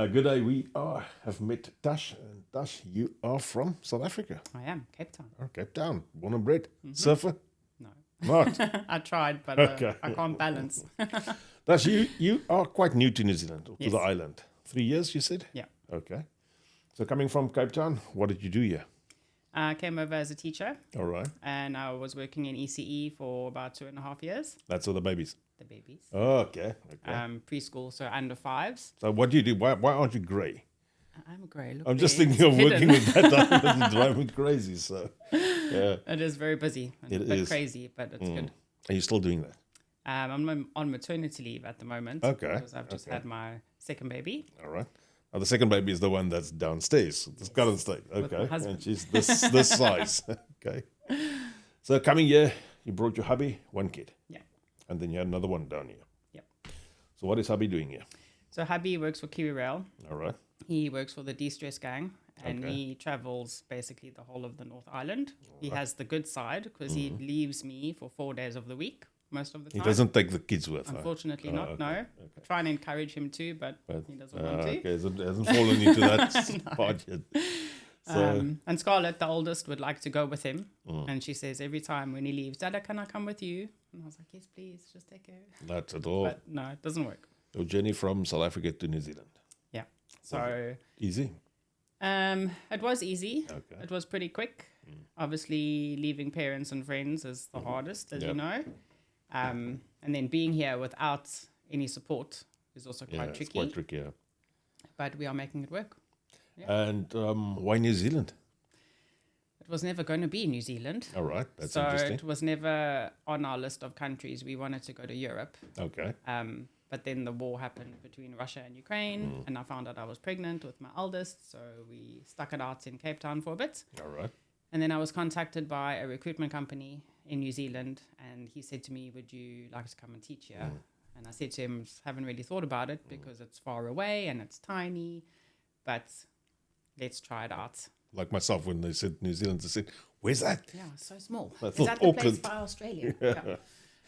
Good day. Have met Tash. And Tash, you are from South Africa. I am, Cape Town. Oh, Cape Town, born and bred. Surfer? No. Not. I tried, but Okay. I can't balance. Tash, you are quite new to New Zealand, or to Yes. the island. 3 years, you said? Yeah. Okay. So coming from Cape Town, what did you do here? I came over as a teacher All right. and I was working in ECE for about 2.5 years. That's all the babies. The babies. Okay. Preschool, so under fives. So what do you do? Why aren't you grey? I'm grey. Look I'm just there, thinking it's of working hidden. with that island and driving me crazy. So, yeah. It is very busy. And It a bit is. crazy, but it's good. Are you still doing that? I'm on maternity leave at the moment. Okay, Because I've just had my second baby. All right. Now, the second baby is the one that's downstairs. It's current state. With my Okay. husband. And she's this size. Okay. So coming here, you brought your hubby, one kid. Yeah. And then you had another one down here. Yep. So what is hubby doing here? So hubby works for Kiwi Rail. All right. He works for the De-Stress Gang and Okay. he travels basically the whole of the North Island. He has the good side because he leaves me for 4 days of the week most of the He time. doesn't take the kids with. Unfortunately Oh, not, okay, no. I try and encourage him to, but he doesn't want to. Okay, hasn't fallen into that part yet. So, And Scarlett, the oldest, would like to go with him. And she says every time when he leaves, Dada, can I come with you? And I was like, yes, please, just take her. that's at all. But no, it doesn't work. Your journey from South Africa to New Zealand. Yeah. So Easy. it was easy. Okay. It was pretty quick. Obviously, leaving parents and friends is the hardest, as you Yep. know. And then being here without any support is also Yeah, quite it's tricky. quite tricky. Yeah. But we are making it work. And why New Zealand? It was never going to be New Zealand. All right, that's So interesting. it was never on our list of countries. We wanted to go to Europe. Okay. But then the war happened between Russia and Ukraine, and I found out I was pregnant with my eldest, so we stuck it out in Cape Town for a bit. All right. And then I was contacted by a recruitment company in New Zealand, and he said to me, would you like to come and teach here? And I said to him, haven't really thought about it because it's far away and it's tiny, but let's try it out. Like myself, when they said New Zealand, they said, "Where's that?" Yeah, so small. That's Is not that the place Auckland. by Australia? Yeah.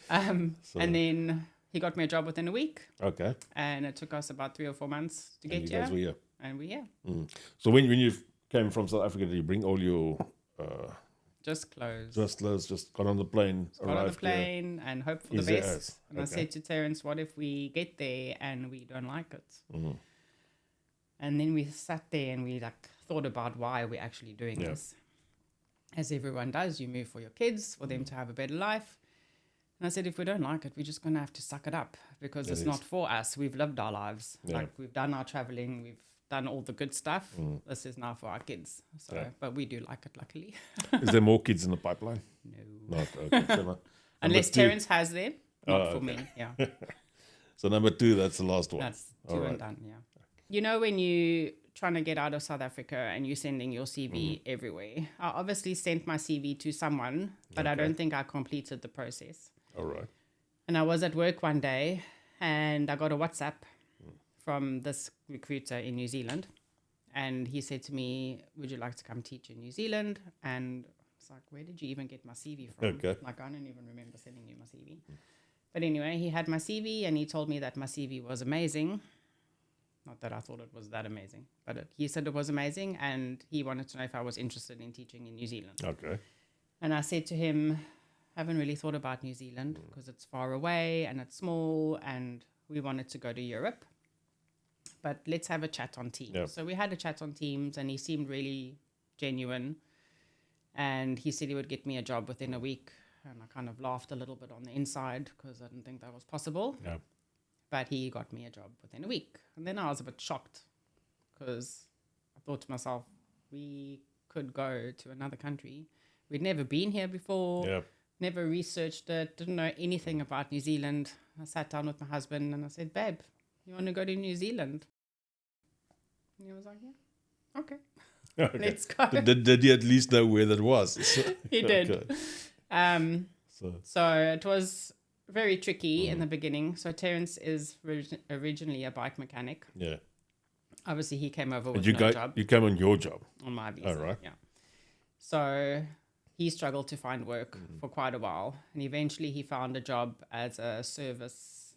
And then he got me a job within a week, Okay. and it took us about 3 or 4 months to And get you here. guys were here. And we're here. So when you came from South Africa, did you bring all your Just closed. wrestlers? Just got on the plane, Got on the arrived here? plane and hope for the Easy best. as. And I Okay. said to Terence, what if we get there and we don't like it? And then we sat there and we thought about why we're actually doing Yeah. this. As everyone does, you move for your kids, for them to have a better life. And I said, if we don't like it, we're just going to have to suck it up because It it's is. not for us. We've lived our lives. Yeah. Like we've done our traveling, we've done all the good stuff. This is now for our kids. So, Yeah. but we do like it, luckily. Is there more kids in the pipeline? No. Not. Okay. So, Unless two. Terence has them, not Oh, for okay. me. Yeah. So number 2, that's the last one. That's two All right. and done, yeah. You know, when you trying to get out of South Africa and you're sending your CV everywhere, I obviously sent my CV to someone, but I Okay. don't think I completed the process. All right. And I was at work one day and I got a WhatsApp from this recruiter in New Zealand. And he said to me, would you like to come teach in New Zealand? And it's like, where did you even get my CV from? Okay. Like, I don't even remember sending you my CV. But anyway, he had my CV and he told me that my CV was amazing. Not that I thought it was that amazing, but he said it was amazing and he wanted to know if I was interested in teaching in New Zealand. Okay. And I said to him, haven't really thought about New Zealand because it's far away and it's small and we wanted to go to Europe. But let's have a chat on Teams. Yeah. So we had a chat on Teams and he seemed really genuine. And he said he would get me a job within a week. And I kind of laughed a little bit on the inside because I didn't think that was possible. Yeah. But he got me a job within a week. And then I was a bit shocked because I thought to myself, we could go to another country. We'd never been here before. Yeah. Never researched it, didn't know anything about New Zealand. I sat down with my husband and I said, babe, you want to go to New Zealand? And he was like, yeah, okay, Okay. let's go. Did you at least know where that was? He did. Okay. So So it was very tricky in the beginning. So Terence is originally a bike mechanic. yeah. Obviously, he came over But with you no job you came on your job. on my visa. Oh, right. Yeah. So he struggled to find work for quite a while. And eventually he found a job as a service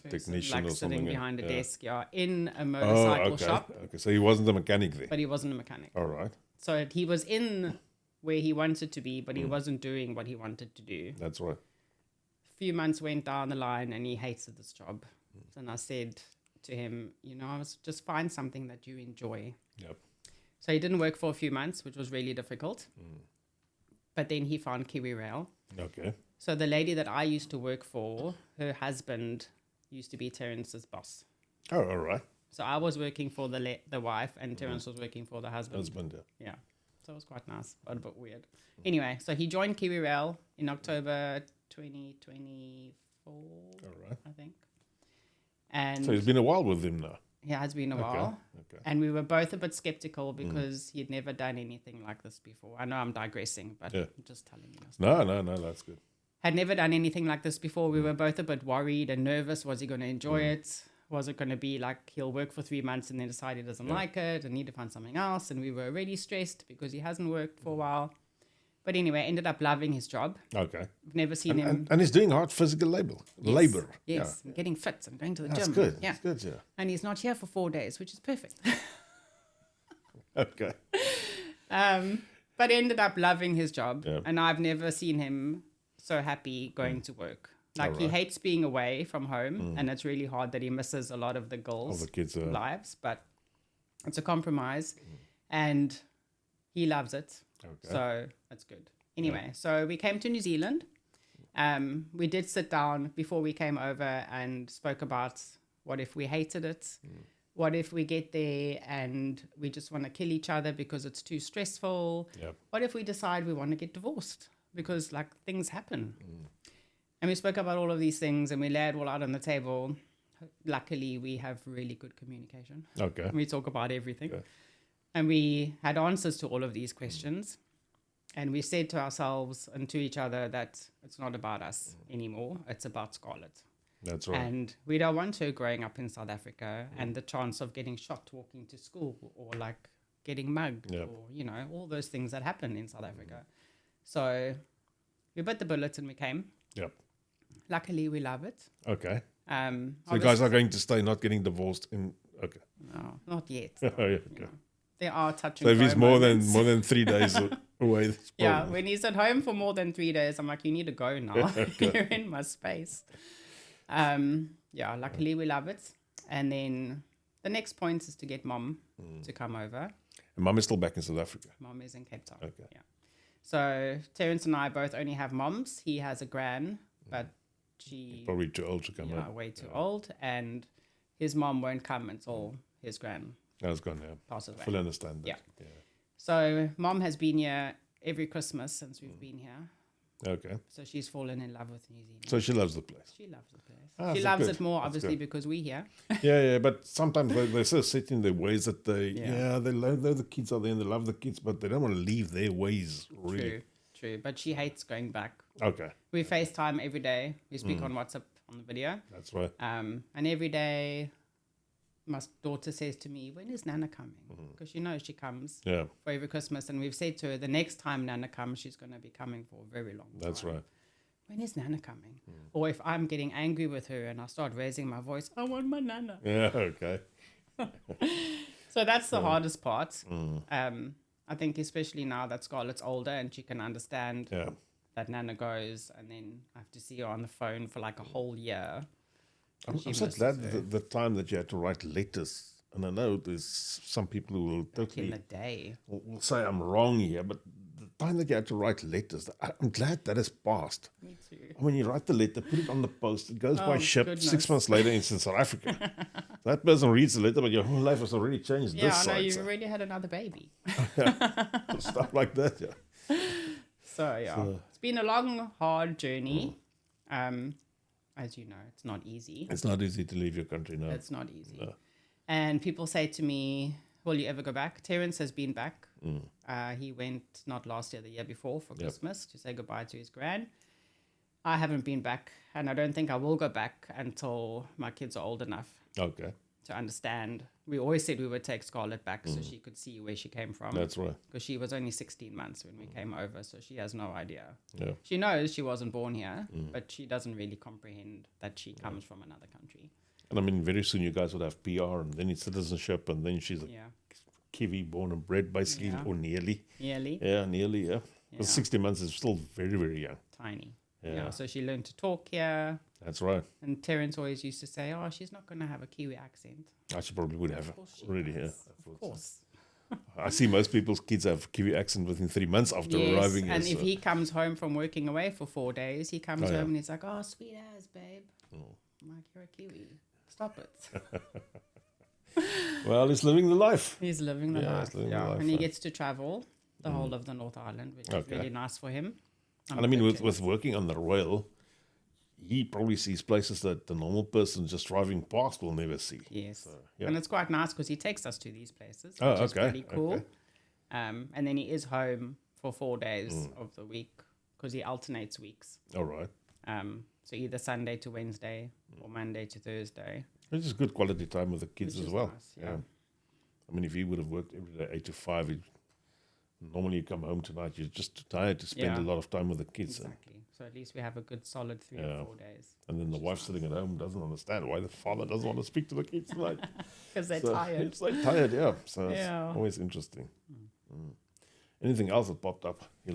technician like or sitting something. behind a yeah. desk, in a Oh, motorcycle okay. shop, Okay, so he wasn't a mechanic there. but he wasn't a mechanic. All right, So he was in where he wanted to be, but he wasn't doing what he wanted to do. that's right. A few months went down the line and he hated this job. And I said to him, I was just find something that you enjoy. Yep. So he didn't work for a few months, which was really difficult. But then he found Kiwi Rail. Okay. So the lady that I used to work for, her husband used to be Terence's boss. Oh, all right. So I was working for the wife and Terence was working for the husband. Yeah. Yeah. So it was quite nice, but a bit weird. Anyway, so he joined Kiwi Rail in October 2024, All right. I think. And So it's been a while with him now. yeah, it has been a while. Okay. And we were both a bit skeptical because he'd never done anything like this before. I know I'm digressing, but I'm just telling you. No, that's good. Had never done anything like this before. We were both a bit worried and nervous. Was he going to enjoy it? Was it going to be like he'll work for 3 months and then decide he doesn't like it and need to find something else? And we were already stressed because he hasn't worked for a while. But anyway, ended up loving his job. Okay. I've never seen him. And he's doing hard physical labor. Yes, and getting fit and going to the That's gym. good. Yeah. That's good, yeah. And he's not here for 4 days, which is perfect. Okay. But ended up loving his job. Yeah. And I've never seen him so happy going to work. Like he hates being away from home. And it's really hard that he misses a lot of the girls' All the kids' lives. But it's a compromise. And he loves it. Okay. So that's good. Anyway, so we came to New Zealand. We did sit down before we came over and spoke about what if we hated it? What if we get there and we just want to kill each other because it's too stressful? Yep. What if we decide we want to get divorced? Because like things happen. And we spoke about all of these things and we laid it all out on the table. Luckily, we have really good communication. Okay. We talk about everything. Okay. And we had answers to all of these questions. And we said to ourselves and to each other that it's not about us anymore. It's about Scarlett. That's right. And we don't want her growing up in South Africa and the chance of getting shot walking to school or like getting mugged or, all those things that happen in South Africa. So we bit the bullet and we came. Yep. Luckily, we love it. Okay. So you Obviously- guys are going to stay, not getting divorced in. Okay. No, not yet. Oh, yeah, You okay. know, there are touching. So if he's moments. more than 3 days away, that's Yeah, problem. when he's at home for more than 3 days, I'm like, you need to go now. You're in my space. Luckily we love it. And then the next point is to get mom to come over. And mum is still back in South Africa. Mom is in Cape Town. Okay. Yeah. So Terence and I both only have moms. He has a gran, but she Probably too old to come home. way too old, and his mom won't come until his gran That's gone now. passes away. Fully understand that. Yeah. So mom has been here every Christmas since we've been here. Okay. So she's fallen in love with New Zealand. So she loves the place. She loves the place. Ah, She that's loves good. it more, That's obviously, good. because we're here. Yeah, but sometimes they're so set in their ways that they Yeah. they love the kids are there and they love the kids, but they don't want to leave their ways really. True. But she hates going back. Okay, We FaceTime every day. We speak on WhatsApp on the video. that's right. And every day, my daughter says to me, when is Nana coming? Because she knows she comes Yeah, for every Christmas. And we've said to her, the next time Nana comes, she's going to be coming for a very long time. that's right. When is Nana coming? Or if I'm getting angry with her and I start raising my voice, I want my Nana. Yeah, okay. So that's the hardest part. I think especially now that Scarlett's older and she can understand Yeah, that Nana goes and then I have to see her on the phone for like a whole year. I'm She so misses glad her. the time that you had to write letters, and I know there's some people who will Back in totally the day. will say I'm wrong here, but the time that you had to write letters, I'm glad that has passed. Me too. When you write the letter, put it on the post, it goes by Oh, ship. goodness. 6 months later, it's in South Africa. That person reads the letter, but your whole life has already changed Yeah, this I know side. you've So already had another baby. stuff like that, yeah. So yeah, it's been a long, hard journey. As you know, it's not easy. It's not easy to leave your country now. It's not easy. And people say to me, will you ever go back? Terence has been back. He went not last year, the year before for Christmas to say goodbye to his gran. I haven't been back, and I don't think I will go back until my kids are old enough Okay. to understand We always said we would take Scarlett back so she could see where she came from. That's right. Because she was only 16 months when we came over, so she has no idea. Yeah. She knows she wasn't born here, but she doesn't really comprehend that she comes from another country. And I mean, very soon you guys would have PR and then it's citizenship, and then she's a Yeah. Kiwi born and bred, basically, Yeah. or nearly. Nearly. Yeah, nearly, yeah. Because Yeah. 60 months is still very, very young. Tiny. Yeah. Yeah. So she learned to talk here. That's right. And Terence always used to say, oh, she's not going to have a Kiwi accent. She probably would have Of course she already, does. yeah. Of course. I see most people's kids have Kiwi accent within 3 months after Yes, arriving. and here, if he comes home from working away for 4 days, he comes Oh, yeah. home and he's like, oh, sweet ass, babe. Oh. I'm like, you're a Kiwi. Stop it. Well, he's living the life. He's living the Yeah, life. he's living the Yeah. life, And he huh? gets to travel the whole of the North Island, which Okay. is really nice for him. I'm And I mean, good with to- working on the Royal, he probably sees places that the normal person just driving past will never see. Yes. yeah. And it's quite nice because he takes us to these places, Oh, which is okay, pretty cool. okay. And then he is home for 4 days of the week because he alternates weeks. All right. So either Sunday to Wednesday or Monday to Thursday. It's just good quality time with the kids Which as is well. nice, yeah. I mean, if he would have worked every day 8 to 5, normally you come home tonight, you're just too tired to spend Yeah. a lot of time with the kids. Exactly. So at least we have a good solid 3 Yeah. or 4 days. And then the wife sitting at home doesn't understand why the father doesn't want to speak to the kids tonight. Because they're So tired. It's like tired, yeah. So Yeah. it's always interesting. Anything else that popped up? You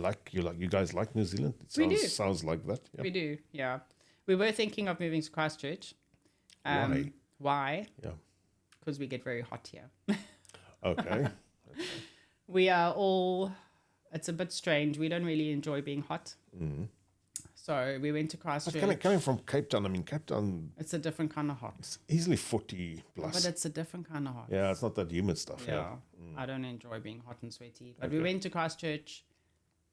guys like New Zealand? It We do. sounds like that. Yeah. We do, yeah. We were thinking of moving to Christchurch. Why? Why? Yeah. Because we get very hot here. Okay. We are all, it's a bit strange. We don't really enjoy being hot. So we went to Christchurch. Coming from Cape Town, I mean, Cape Town It's a different kind of hot. is easily 40 plus. But it's a different kind of hot. Yeah, it's not that humid stuff. Yeah. Yeah. I don't enjoy being hot and sweaty. But we Okay. went to Christchurch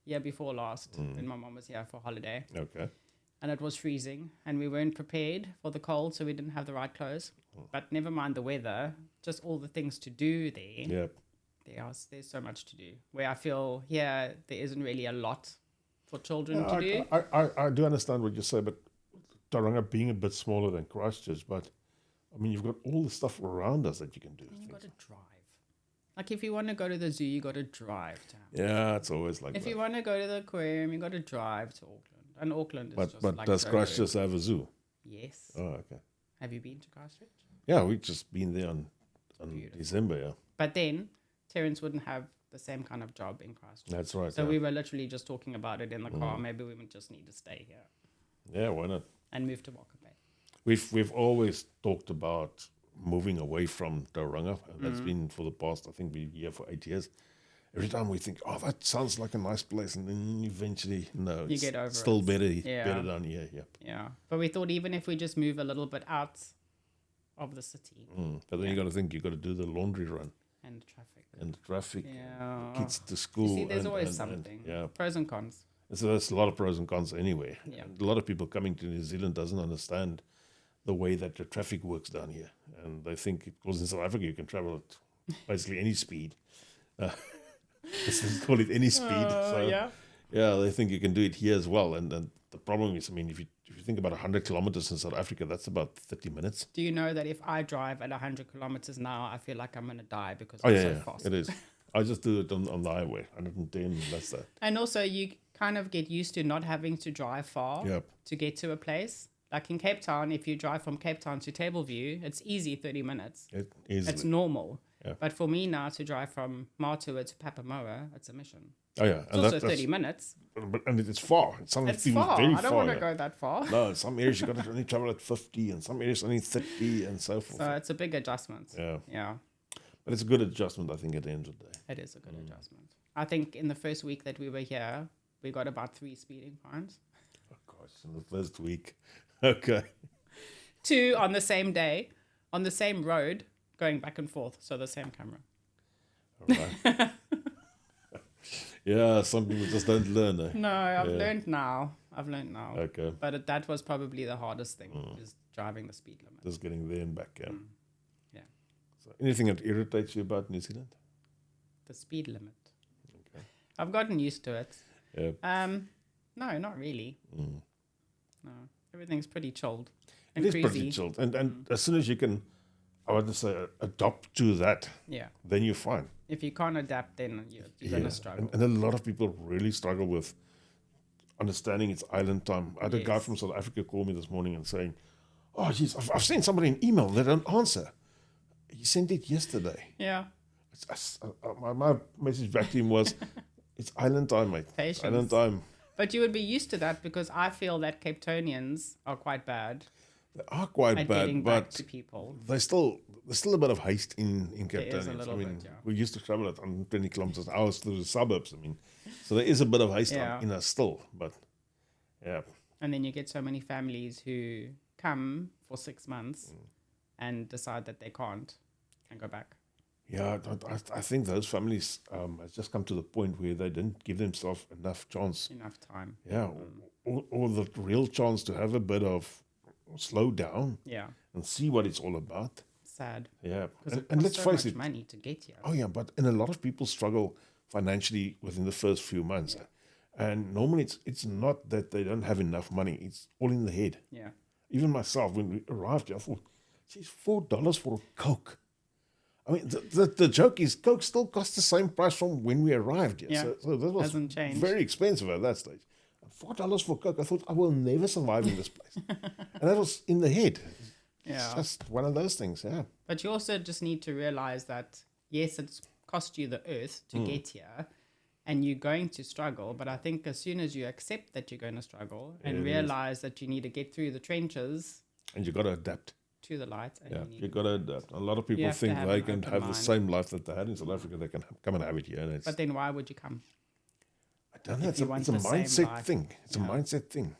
year before last when my mom was here for holiday. Okay. And it was freezing and we weren't prepared for the cold, so we didn't have the right clothes. But never mind the weather, just all the things to do there. Yeah. There's so much to do. Where I feel here there isn't really a lot for children to do. I do understand what you say, but Tauranga being a bit smaller than Christchurch, but I mean, you've got all the stuff around us that you can do. You got to drive. Like if you want to go to the zoo, you got to drive to. Yeah, it's always like If that. you want to go to the aquarium, you got to drive to Auckland. And Auckland is just But like does so Christchurch have a zoo? Yes. Oh, okay. Have you been to Christchurch? Yeah, we've just been there on Beautiful. December, yeah. But then Terence wouldn't have the same kind of job in Christchurch. That's right. So yeah. we were literally just talking about it in the car. Maybe we would just need to stay here Yeah, why not? and move to Walker Bay. We've always talked about moving away from Tauranga, and that's Mm-hmm. been for the past, I think, we're here for 8 years. Every time we think, oh, that sounds like a nice place, and then eventually, no, You it's get over still it. better down here. Yeah. Yeah. But we thought even if we just move a little bit out of the city But then you got to think, you got to do the laundry run and the traffic. and the traffic, Yeah. kids to school. You see, there's and- always and- something. yeah. Pros and cons. So there's a lot of pros and cons anyway. Yeah. And a lot of people coming to New Zealand doesn't understand the way that the traffic works down here, and they think because in South Africa you can travel at basically any speed. Let's call it any speed. So yeah, they think you can do it here as well. And the problem is, I mean, if you think about 100 kilometers in South Africa, that's about 30 minutes. Do you know that if I drive at 100 kilometers now, I feel like I'm going to die because Oh I'm yeah, so yeah, fast. it is. I just do it on the highway, 110. That's that. And also, you kind of get used to not having to drive far Yep. to get to a place. Like in Cape Town, if you drive from Cape Town to Tableview, it's easy 30 minutes. Easily. It's normal. Yeah. But for me now to drive from Matua to Papamoa, it's a mission. Oh yeah, It's also 30 minutes. and it's far. It's feels far. very I don't far, want to yeah. go that far. No, in some areas you got to only travel at 50, and some areas only 30, and so forth. So it's a big adjustment. Yeah. Yeah, But it's a good adjustment, I think, at the end of the day. it is a good adjustment. I think in the first week that we were here, we got about 3 speeding fines. Oh, gosh, in the first week. Okay. 2 on the same day, on the same road, going back and forth. So the same camera. All right. Yeah, some people just don't learn. Eh? No, I've Yeah. learned now. Okay. But that was probably the hardest thing, is driving the speed limit. Just getting there and back, yeah. Yeah. So anything that irritates you about New Zealand? The speed limit. Okay. I've gotten used to it. Yeah. No, not really. No, everything's pretty chilled It and is crazy. pretty chilled. And as soon as you can I want to say adopt to that, Yeah. then you're fine. If you can't adapt, then you're going to struggle. And a lot of people really struggle with understanding it's island time. I had a guy Yes. from South Africa call me this morning and saying, "Oh, geez, I've sent somebody an email. They don't answer." He sent it yesterday. Yeah. My message back to him was, "It's island time, mate. It's Patience. island time." But you would be used to that because I feel that Cape Townians are quite bad They are quite at bad, getting back but to people. there's still a bit of haste in Cape There is a Town. little bit, yeah. We used to travel at 120 kilometers an hour through the suburbs. So there is a bit of haste Yeah. in us still, but yeah. And then you get so many families who come for 6 months and decide that they can't and go back. Yeah, I think those families have just come to the point where they didn't give themselves enough chance. Enough time. Yeah, or the real chance to have a bit of slow down Yeah. and see what it's all about. Sad. Yeah, Because it and costs let's so face much it. money to get here. Oh yeah, but and a lot of people struggle financially within the first few months, and normally it's not that they don't have enough money; it's all in the head. Yeah. Even myself, when we arrived here, I thought, "Geez, $4 for a Coke." I mean, the joke is Coke still costs the same price from when we arrived here. Yeah. So that was Hasn't changed. very expensive at that stage. $4 for Coke, I thought I will never survive in this place. And that was in the head. It's Yeah. just one of those things, yeah. But you also just need to realize that, yes, it's cost you the earth to get here and you're going to struggle. But I think as soon as you accept that you're going to struggle and realize that you need to get through the trenches And you got to adapt. to the light. And Yeah, you need you got to adapt. A lot of people have to think have they an can open have the mind. same life that they had in South Africa. They can come and have it here. And it's, But then why would you come? I don't know. if It's you a, want it's a the same mindset life, thing. It's a yeah. mindset thing.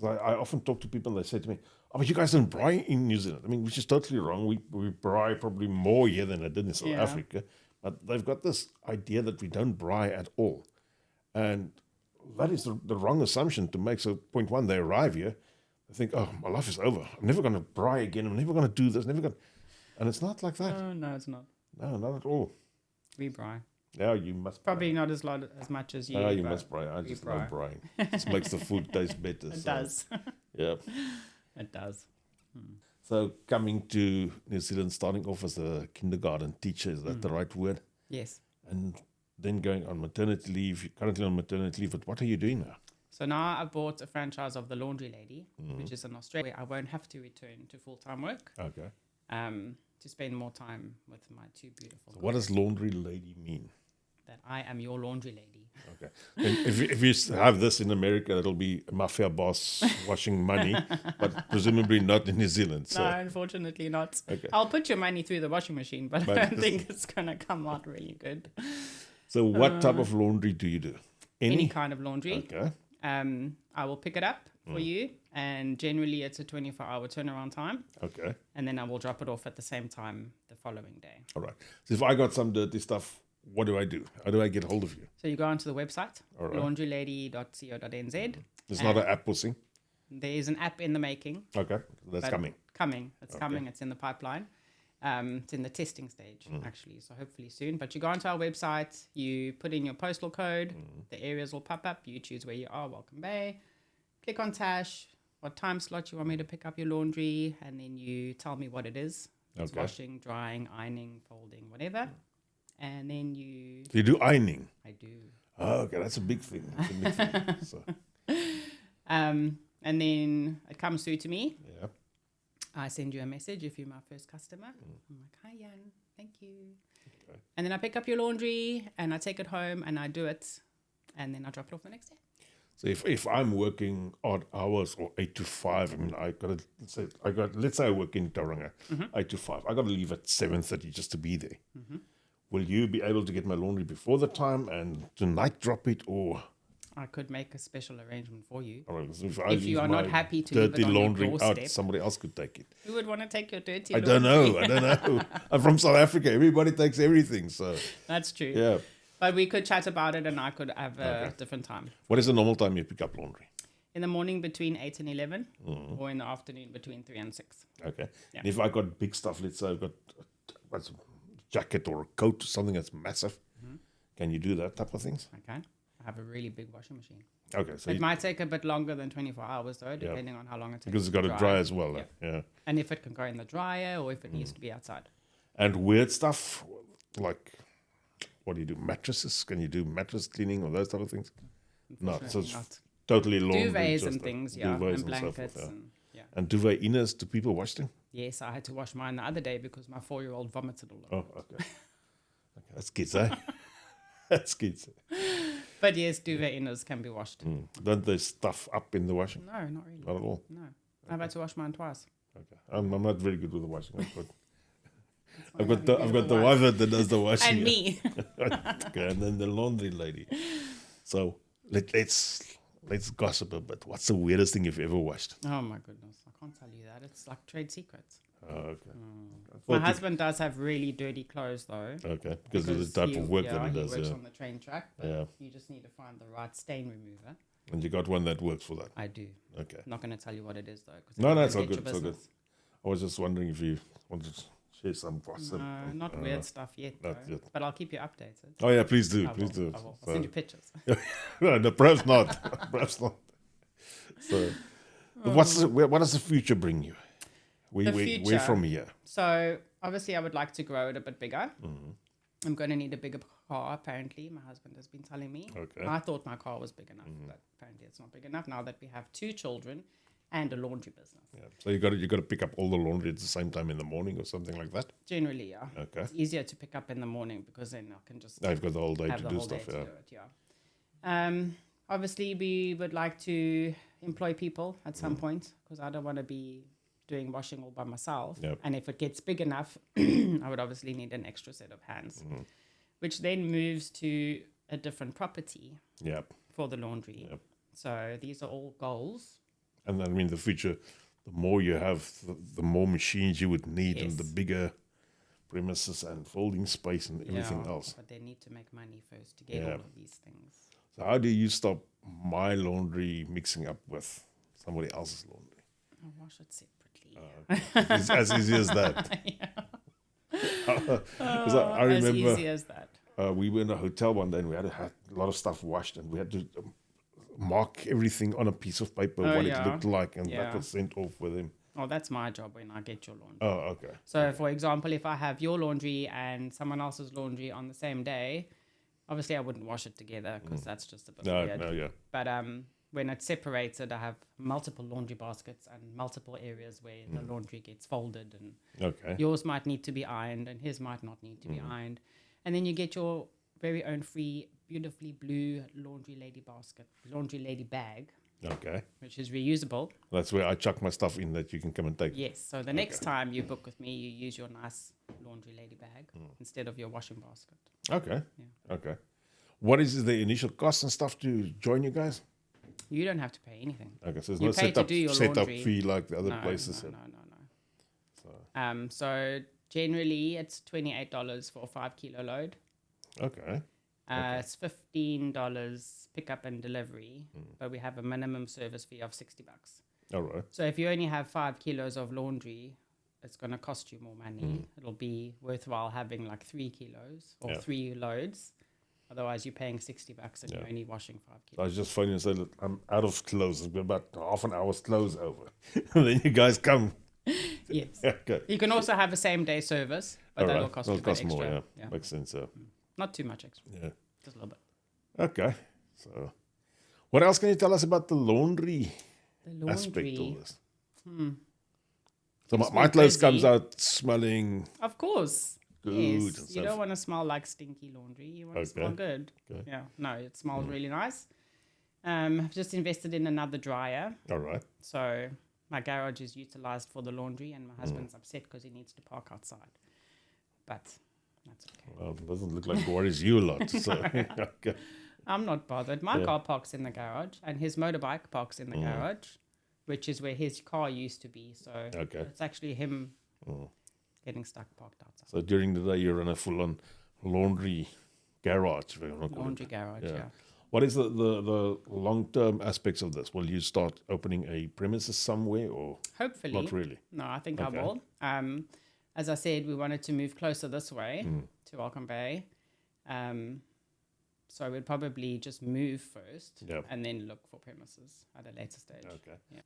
I often talk to people and they say to me, "Oh, but you guys don't braai in New Zealand." I mean, which is totally wrong. We braai probably more here than I did in South Yeah. Africa. But they've got this idea that we don't braai at all. And that is the wrong assumption to make. So, point one, they arrive here, they think, "Oh, my life is over. I'm never going to braai again. I'm never going to do this. Never going." And it's not like that. Oh, no, it's not. No, not at all. We braai. Yeah, you must. Probably not as much as you. Yeah, you but must braai. I we just love braai. braai. It just makes the food taste better. It so, does. Yeah. It does. So coming to New Zealand, starting off as a kindergarten teacher, is that the right word? Yes. And then going on maternity leave. You're currently on maternity leave, but what are you doing now? So now I bought a franchise of the Laundry Lady, which is in Australia. I won't have to return to full-time work Okay. to spend more time with my two beautiful So what does laundry lady mean? that I am your laundry lady. Okay. And if you have this in America, it'll be a mafia boss washing money, but presumably not in New Zealand. So. No, unfortunately not. Okay. I'll put your money through the washing machine, but But I don't think it's going to come out really good. So what type of laundry do you do? Any kind of laundry. Okay. I will pick it up for you, and generally it's a 24-hour turnaround time, Okay. and then I will drop it off at the same time the following day. All right. So if I got some dirty stuff, what do I do? How do I get hold of you? So you go onto the website, All right. laundrylady.co.nz. There's not an app pushing. There is an app in the making. Okay. That's but coming. It's coming. It's in the pipeline. It's in the testing stage, actually. So hopefully soon. But you go onto our website, you put in your postal code, the areas will pop up. You choose where you are, Welcome Bay. Click on Tash, what time slot you want me to pick up your laundry, and then you tell me what it is. It's Okay. washing, drying, ironing, folding, whatever. And then So you do ironing? I do. Oh, okay. That's a big thing. That's a big thing. So, And then it comes through to me. yeah. I send you a message if you're my first customer. I'm like, "Hi, Jan. Thank you." Okay. And then I pick up your laundry and I take it home and I do it. And then I drop it off the next day. So if I'm working odd hours or 8 to 5, I mean, let's say I work in Tauranga, 8 to 5. I got to leave at 7:30 just to be there. Will you be able to get my laundry before the time and tonight drop it, or I could make a special arrangement for you. I mean, if If you are not my happy to leave dirty it on your laundry out, doorstep. somebody else could take it. Who would want to take your dirty I laundry? don't know. I'm from South Africa. Everybody takes everything. So That's true. yeah. But we could chat about it and I could have a Okay. different time. What is the normal time you pick up laundry? In the morning between 8 and 11 or in the afternoon between 3 and 6. Okay. Yeah. And if I got big stuff, let's say I've got a jacket or a coat, something that's massive, can you do that type of things? Okay. have a really big washing machine. Okay, so It might take a bit longer than 24 hours, though, depending on how long it takes. because it's got to dry as well. Yeah. Like, yeah. And if it can go in the dryer or if it needs to be outside. And weird stuff like, what do you do? Mattresses? Can you do mattress cleaning or those type of things? No, so it's Not. totally laundry. Duvets just and like things, yeah. duvets And so forth, blankets. yeah. And, yeah. And duvet inners, do people wash them? Yes, I had to wash mine the other day because my 4-year-old vomited all over. Oh, okay. That's kids, eh? That's kids. But yes, duvet inners can be washed. Don't they stuff up in the washing? No, not really. Not at all. No. I've had to wash mine twice. Okay. I'm not very good with the washing. I've why got you I've need got the the wife that does the washing. And me. Okay, and then the laundry lady. So let's gossip a bit. What's the weirdest thing you've ever washed? Oh my goodness. I can't tell you that. It's like trade secrets. Oh, okay. My husband does have really dirty clothes though. Okay, because of the type of work that he does. He works Yeah. on the train track. But Yeah. You just need to find the right stain remover. And you got one that works for that. I do. Okay. I'm not going to tell you what it is though. No, it's all good. It's all good. I was just wondering if you wanted to share some gossip. No, not weird stuff yet, not though. yet. But I'll keep you updated. Oh yeah, please do. I Please will, do. I will. I'll send you pictures. No, perhaps not. Perhaps not. So, what does the future bring you? The We're future. from here. So obviously, I would like to grow it a bit bigger. Mm-hmm. I'm going to need a bigger car. Apparently, my husband has been telling me. Okay. I thought my car was big enough, but apparently it's not big enough. Now that we have 2 children and a laundry business. Yeah. So you got to pick up all the laundry at the same time in the morning or something like that. Generally, yeah. Okay. It's easier to pick up in the morning because then I can just Now you've got the whole day have to the do whole day stuff. to Yeah. do it. Yeah. Obviously, we would like to employ people at some point because I don't want to be doing washing all by myself. Yep. And if it gets big enough, I would obviously need an extra set of hands, which then moves to a different property Yep. for the laundry. Yep. So these are all goals. And then, I mean, the future, the more you have, the more machines you would need, and the Yes. bigger premises and folding space and everything Yeah, else. But they need to make money first to get Yeah. all of these things. So how do you stop my laundry mixing up with somebody else's laundry? I'll wash it separately. It's as easy as that. Because I remember as easy as that. we were in a hotel one day and we had to have a lot of stuff washed, and we had to mark everything on a piece of paper Oh, what yeah. it looked like, and Yeah. that was sent off with him. Oh, that's my job when I get your laundry. Oh, okay. So, for example, if I have your laundry and someone else's laundry on the same day, obviously I wouldn't wash it together because that's just a bit weird. No, yeah. But when it's separated, I have multiple laundry baskets and multiple areas where the laundry gets folded, and Okay. yours might need to be ironed and his might not need to be ironed. And then you get your very own free, beautifully blue laundry lady bag, Okay. which is reusable. That's where I chuck my stuff in that you can come and take. Yes. So the next time you book with me, you use your nice laundry lady bag instead of your washing basket. Okay. Yeah. Okay. What is the initial cost and stuff to join you guys? You don't have to pay anything. Okay, so there's You no pay to do your setup laundry. fee like the other No, places. no. So generally it's $28 for a 5 kilo load. Okay. It's $15 pickup and delivery, but we have a minimum service fee of $60. All right. So if you only have 5 kilos of laundry, it's going to cost you more money. It'll be worthwhile having like 3 kilos or 3 loads. Otherwise, you're paying $60 and you're only washing 5 I kilos. was just phoning and said, look, I'm out of clothes. I've got about half an hour's clothes over. And then you guys come. Yes. Okay. You can also have a same day service, but All that'll right. cost That'll you a bit cost extra. more, yeah. Makes sense, yeah. Not too much extra, Yeah. just a little bit. Okay. So, what else can you tell us about the laundry, The aspect of laundry, this? So Keeps my me clothes comes busy. out smelling of course. good. Yes, and you stuff. don't want to smell like stinky laundry. You want to smell good. Okay. Yeah, no, it smells really nice. I've just invested in another dryer. All right. So my garage is utilized for the laundry, and my husband's upset because he needs to park outside. But that's okay. Well, it doesn't look like it worries you a lot. So, okay. I'm not bothered. My car parks in the garage, and his motorbike parks in the garage, which is where his car used to be. So Okay. it's actually him getting stuck parked outside. So during the day, you run a full-on laundry garage. If you want to call Laundry it. garage, Yeah. yeah. What is the long-term aspects of this? Will you start opening a premises somewhere or Hopefully. not really? No, I think I Okay. will. As I said, we wanted to move closer this way to Welcome Bay. So we'd probably just move first Yeah. and then look for premises at a later stage. Okay. Yeah.